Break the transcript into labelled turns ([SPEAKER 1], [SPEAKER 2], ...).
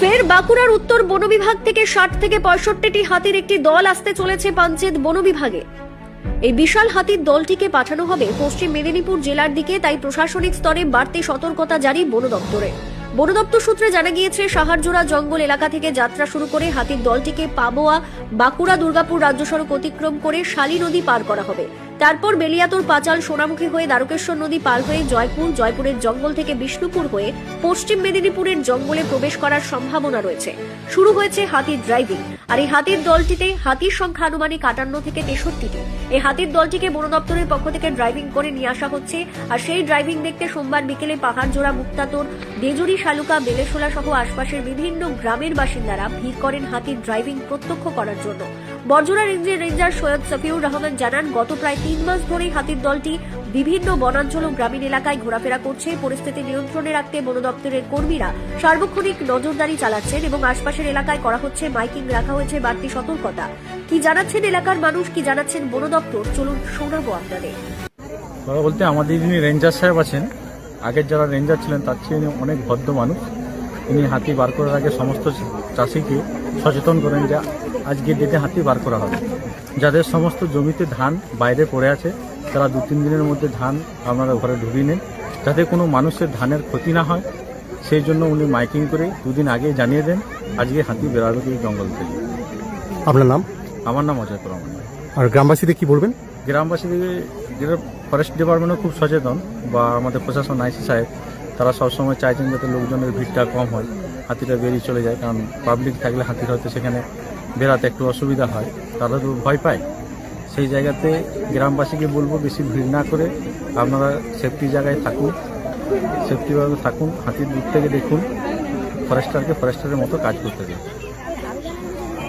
[SPEAKER 1] ফের বাঁকুড়ার উত্তর বন বিভাগ থেকে 60 থেকে 65টি হাতির একটি দল আসতে চলেছে পাঞ্চেত বন বিভাগে। এই বিশাল হাতির দলটিকে পাঠানো হবে পশ্চিম মেদিনীপুর জেলার দিকে, তাই প্রশাসনিক স্তরে বাড়তি সতর্কতা জারি বন দপ্তরে। বন দপ্তর সূত্রে জানা গিয়েছে, সাহারজোড়া জঙ্গল এলাকা থেকে যাত্রা শুরু করে হাতির দলটিকে পাবোয়া বাঁকুড়া দুর্গাপুর রাজ্য সড়ক অতিক্রম করে শালী নদী পার করা হবে। তারপর বেলিয়াতোর পাঁচাল সোনামুখী হয়ে দ্বারকেশ্বর নদী পার হয়ে জয়পুরের জঙ্গল থেকে বিষ্ণুপুর হয়ে পশ্চিম মেদিনীপুরের জঙ্গলে প্রবেশ করার সম্ভাবনা রয়েছে। শুরু হয়েছে হাতির ড্রাইভিং। আর এই হাতির দলটিতে হাতির সংখ্যা আনুমানিক 58 থেকে 63টি। এই হাতির দলটিকে বন দপ্তরের পক্ষ থেকে ড্রাইভিং করে নিয়ে আসা হচ্ছে। আর সেই ড্রাইভিং দেখতে সোমবার বিকেলে পাহাড়জোড়া, মুক্তাতোর, দেজুরি, শালুকা, বেলেশোলা সহ আশপাশের বিভিন্ন গ্রামের বাসিন্দারা ভিড় করেন হাতির ড্রাইভিং প্রত্যক্ষ করার জন্য। বরজোড়া রেঞ্জের রেঞ্জার সৈয়দ সফিউর রহমান জানান, গত প্রায় 3 মাস ধরেই হাতির দলটি বিভিন্ন বনাঞ্চল ও গ্রামীণ এলাকায় ঘোরাফেরা করছে। পরিস্থিতি নিয়ন্ত্রণে রাখতে বন দপ্তরের কর্মীরা সার্বক্ষণিক নজরদারি চালাচ্ছেন এবং আশপাশের এলাকায় করা হচ্ছে মাইকিং, রাখা হয়েছে বাড়তি সতর্কতা। কি জানাচ্ছেন এলাকার মানুষ, কি জানাচ্ছেন বন দপ্তর, চলুন শোনাবো আপনাদের।
[SPEAKER 2] বলতে আমাদের যিনি রেঞ্জার সাহেব আছেন, আগের যারা রেঞ্জার ছিলেন তার চেয়ে ইনি অনেক ভদ্র মানুষ। তিনি হাতি বার করার আগে সমস্ত চাষিকে সচেতন করেন যে আজকের ডেটে হাতি বার করা হবে। যাদের সমস্ত জমিতে ধান বাইরে পড়ে আছে তারা 2-3 দিনের মধ্যে ধান আপনারা ঘরে ঢুকিয়ে নেন, যাতে কোনো মানুষের ধানের ক্ষতি না হয়। সেই জন্য উনি মাইকিং করে 2 দিন আগে জানিয়ে দেন আজকে হাতি বেরোবে এই জঙ্গল থেকে।
[SPEAKER 3] আপনার নাম?
[SPEAKER 2] আমার নাম অজয় কুমার।
[SPEAKER 3] আর গ্রামবাসীদের কি বলবেন?
[SPEAKER 2] গ্রামবাসীদের যেটা ফরেস্ট ডিপার্টমেন্টও খুব সচেতন, বা আমাদের প্রশাসন আইসি সাহেব, তারা সবসময় চাইছেন যাতে লোকজনের ভিড়টা কম হয়, হাতিটা বেরিয়ে চলে যায়। কারণ পাবলিক থাকলে হাতির হয়তো সেখানে বেরাতে একটু অসুবিধা হয়, তারা তো ভয় পায়। সেই জায়গাতে গ্রামবাসীকে বলবো বেশি ভিড় না করে আপনারা সেফটি জায়গায় থাকুন, সেফটিভাবে থাকুন, হাতির দূর থেকে দেখুন, ফরেস্টারকে ফরেস্টারের মতো কাজ করতে দিন।